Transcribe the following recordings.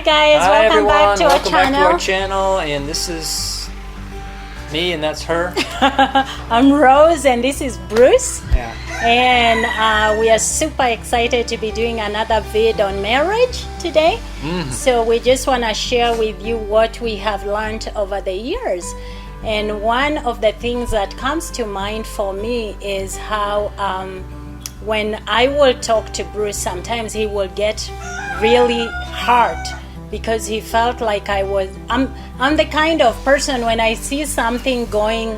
guys, Hi welcome everyone, back to welcome our back to channel. our channel, and this is me, and that's her. I'm Rose, and this is Bruce. Yeah. And we are super excited to be doing another vid on marriage today. So we just want to share with you what we have learned over the years. And one of the things that comes to mind for me is how when I will talk to Bruce, sometimes he will get really hurt because he felt like I'm the kind of person, when I see something going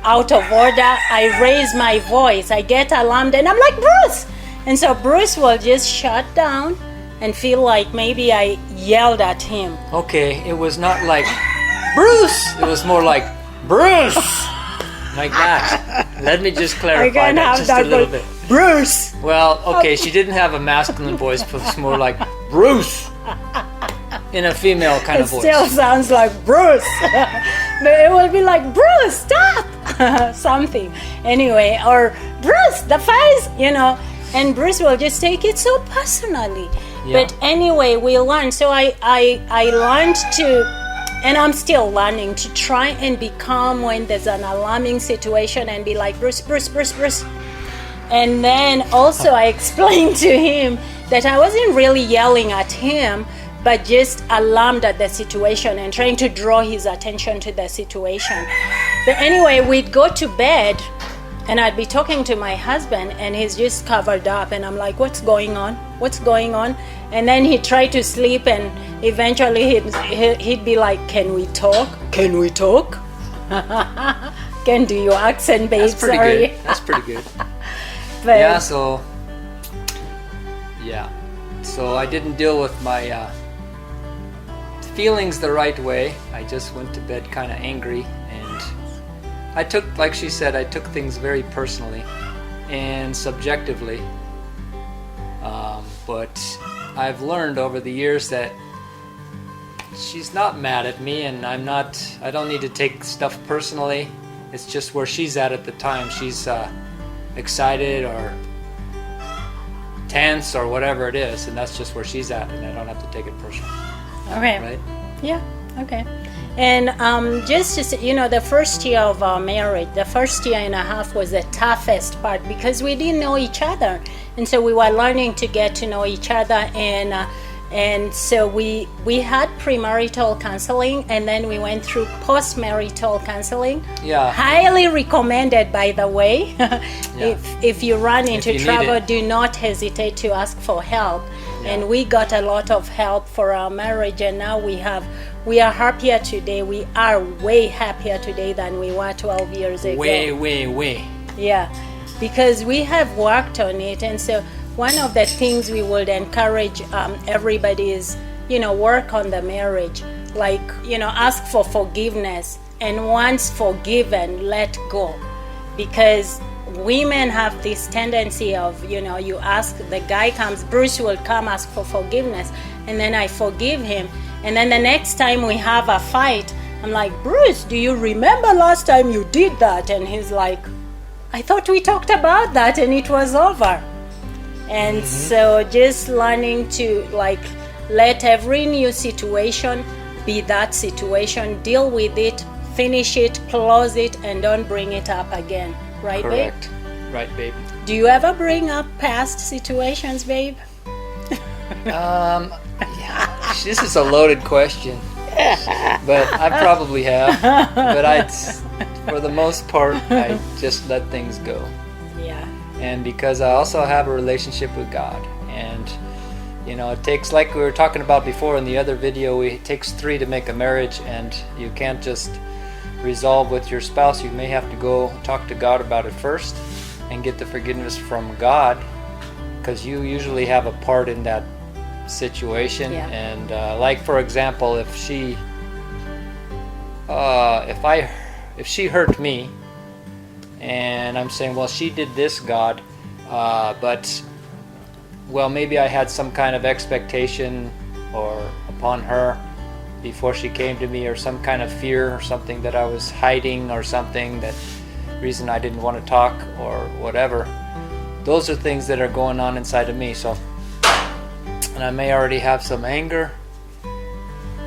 out of order, I raise my voice, I get alarmed, and I'm like, Bruce! And so Bruce will just shut down and feel like maybe I yelled at him. Okay, it was not like Bruce, it was more like Bruce! Like that. Let me just clarify that just a little bit. Bruce! Well, okay, she didn't have a masculine voice, but it's more like Bruce! In a female kind of voice. It still sounds like Bruce. But it will be like, Bruce, stop! Something. Anyway, or Bruce, the face, and Bruce will just take it so personally. Yeah. But anyway, we learned. So I learned to, and I'm still learning, to try and be calm when there's an alarming situation and be like, Bruce, Bruce, Bruce, Bruce. And then also I explained to him that I wasn't really yelling at him, but just alarmed at the situation and trying to draw his attention to the situation. But anyway, we'd go to bed and I'd be talking to my husband and he's just covered up and I'm like, what's going on? What's going on? And then he'd try to sleep and eventually he'd be like, can we talk? Can we talk? Can do your accent, babe. That's pretty Sorry. good. That's pretty good. But So I didn't deal with my feelings the right way. I just went to bed kind of angry, and I took, like she said, I took things very personally and subjectively. But I've learned over the years that she's not mad at me, and I don't need to take stuff personally. It's just where she's at the time. She's excited or tense or whatever it is, and that's just where she's at, and I don't have to take it personally. Okay. Right? Yeah. Okay. And just to say, the first year of our marriage, the first year and a half was the toughest part because we didn't know each other, and so we were learning to get to know each other, and so we had premarital counseling, and then we went through postmarital counseling. Yeah. Highly recommended, by the way. Yeah. If you run into you need trouble, it. do not hesitate to ask for help. Yeah. And we got a lot of help for our marriage, and now we are happier today. We are way happier today than we were 12 years ago. Way. Yeah, because we have worked on it. And so one of the things we would encourage everybody is, work on the marriage. Like, ask for forgiveness, and once forgiven, let go. Because women have this tendency of, you ask, the guy comes, Bruce will come ask for forgiveness, and then I forgive him, and then the next time we have a fight, I'm like, Bruce, do you remember last time you did that? And he's like, I thought we talked about that and it was over. And so just learning to let every new situation be that situation, deal with it, finish it, close it, and don't bring it up again. Right, Correct. babe? Right, babe. Do you ever bring up past situations, babe? Yeah, this is a loaded question, but I probably have. But for the most part, I just let things go. Yeah. And because I also have a relationship with God, and it takes, like we were talking about before in the other video, it takes 3 to make a marriage, and you can't just resolve with your spouse. You may have to go talk to God about it first and get the forgiveness from God, because you usually have a part in that situation. Yeah. And like, for example, if she hurt me, and I'm saying, well, she did this, God, but well, maybe I had some kind of expectation or upon her before she came to me, or some kind of fear or something that I was hiding, or something, that reason I didn't want to talk or whatever. Those are things that are going on inside of me. So, and I may already have some anger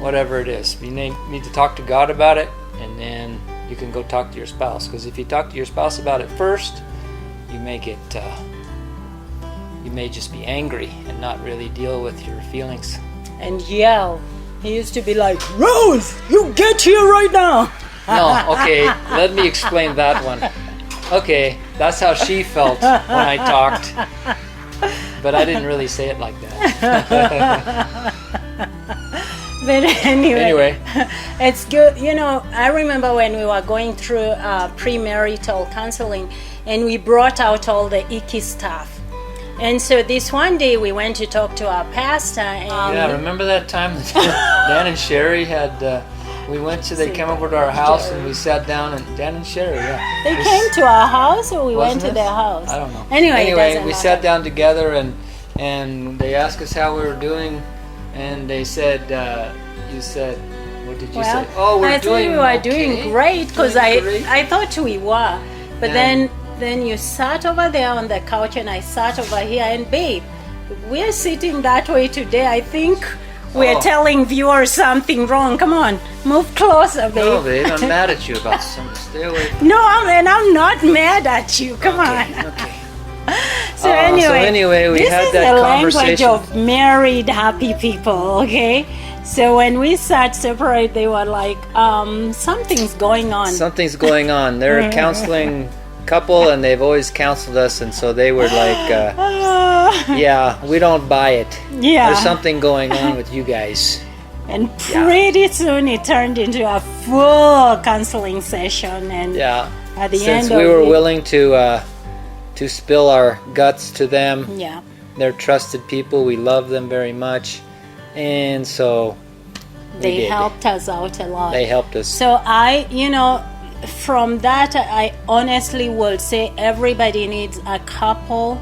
whatever it is. You need to talk to God about it, and then you can go talk to your spouse. Because if you talk to your spouse about it first, you may just be angry and not really deal with your feelings. And yell. He used to be like, Rose, you get here right now. No, okay, let me explain that one. Okay, that's how she felt when I talked. But I didn't really say it like that. But anyway, it's good. You know, I remember when we were going through premarital counseling, and we brought out all the icky stuff. And so this one day we went to talk to our pastor. And yeah, remember that time that Dan and Sherry had... they came over to our house and we sat down, and Dan and Sherry, yeah. They came to our house, or we went to their house? I don't know. Anyway, we sat down together and they asked us how we were doing, and they said, you said, what did you say? Oh, I thought we were doing great, because I thought we were. But then you sat over there on the couch and I sat over here, and babe, we're sitting that way today. I think we're telling viewers something wrong. Come on, move closer, babe. No, babe, I'm mad at you about something. Stay away. No, I'm not mad at you. Come on. Okay. So anyway, we had that conversation. This is the language of married, happy people, okay? So when we sat separate, they were like, something's going on. Something's going on. They're a counseling couple, and they've always counseled us, and so they were like, yeah, we don't buy it. Yeah. There's something going on with you guys. And pretty soon it turned into a full counseling session, and at the end we were willing to spill our guts to them. Yeah. They're trusted people. We love them very much, and so they helped us out a lot. They helped us. So from that, I honestly will say everybody needs a couple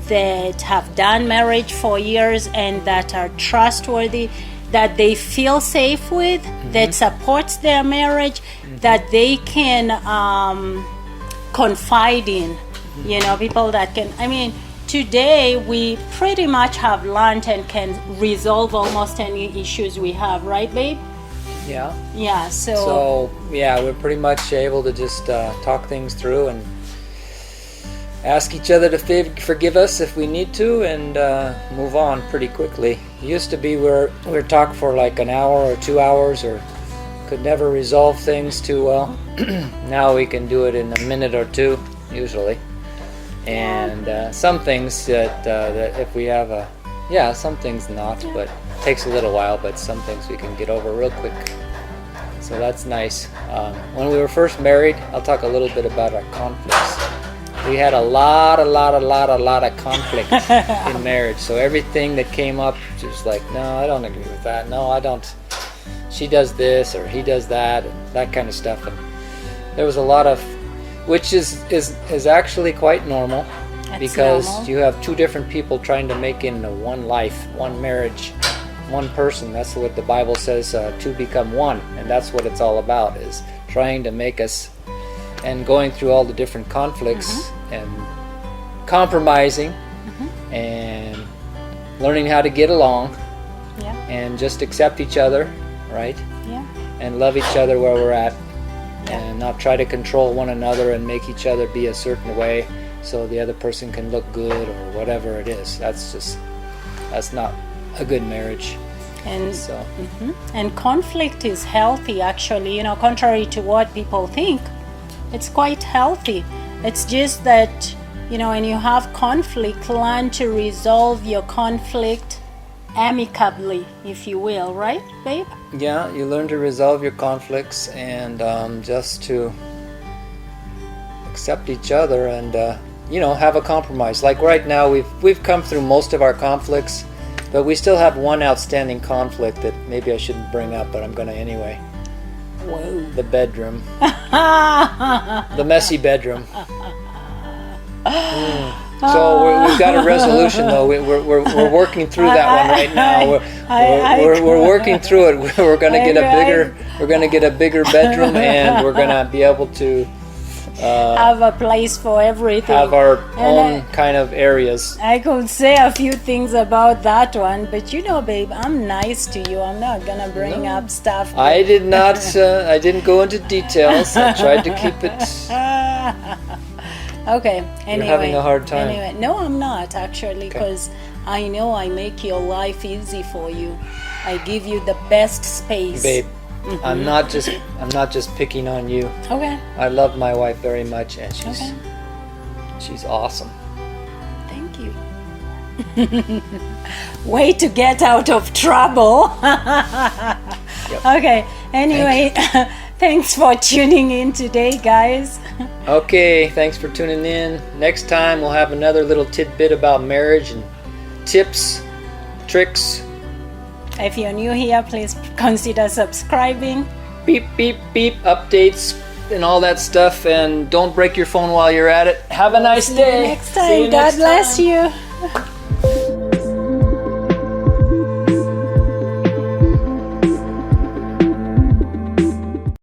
that have done marriage for years and that are trustworthy, that they feel safe with, that supports their marriage, that they can confide in. You know, people that can, today we pretty much have learned and can resolve almost any issues we have, right, babe? Yeah. Yeah, So, yeah, we're pretty much able to just talk things through and ask each other to forgive us if we need to, and move on pretty quickly. It used to be we would talk for like an hour or 2 hours, or could never resolve things too well. Now we can do it in a minute or two, usually. And some things that if we have some things not, but it takes a little while, but some things we can get over real quick. So that's nice. When we were first married, I'll talk a little bit about our conflicts. We had a lot of conflict in marriage. So everything that came up, just like, no, I don't agree with that. No, I don't. She does this or he does that, and that kind of stuff. And there was a lot of, which is actually quite normal. Because you have two different people trying to make into one life, one marriage, one person. That's what the Bible says, two become one. And that's what it's all about, is trying to make us, and going through all the different conflicts and compromising and learning how to get along and just accept each other, right? Yeah. And love each other where we're at, and not try to control one another and make each other be a certain way so the other person can look good or whatever it is. That's not a good marriage. And and conflict is healthy, actually. You know, contrary to what people think, it's quite healthy. It's just that, you know, when you have conflict, learn to resolve your conflict amicably, if you will, right, babe? Yeah, you learn to resolve your conflicts and just to accept each other and have a compromise. Like right now, we've come through most of our conflicts, but we still have one outstanding conflict that maybe I shouldn't bring up, but I'm going to anyway. Whoa. The bedroom. The messy bedroom. So we've got a resolution, though. We're working through that one right now. We're working through it. We're going to get a bigger bedroom, and we're going to be able to have a place for everything. have our And own kind of areas. I could say a few things about that one, but you know, babe, I'm nice to you. I'm not gonna bring up stuff. I did not. I didn't go into details. I tried to keep it. Okay. Anyway, You're having a hard time. Anyway, no, I'm not actually, because I know I make your life easy for you. I give you the best space. Babe, I'm not just picking on you. Okay. I love my wife very much, and Okay. she's awesome. Thank you. Way to get out of trouble. Okay. Anyway, thanks for tuning in today, guys. Okay, thanks for tuning in. Next time we'll have another little tidbit about marriage and tips, tricks. If you're new here, please consider subscribing. Beep, beep, beep, updates and all that stuff. And don't break your phone while you're at it. Have a nice See you day. next See you time. God next bless time. you.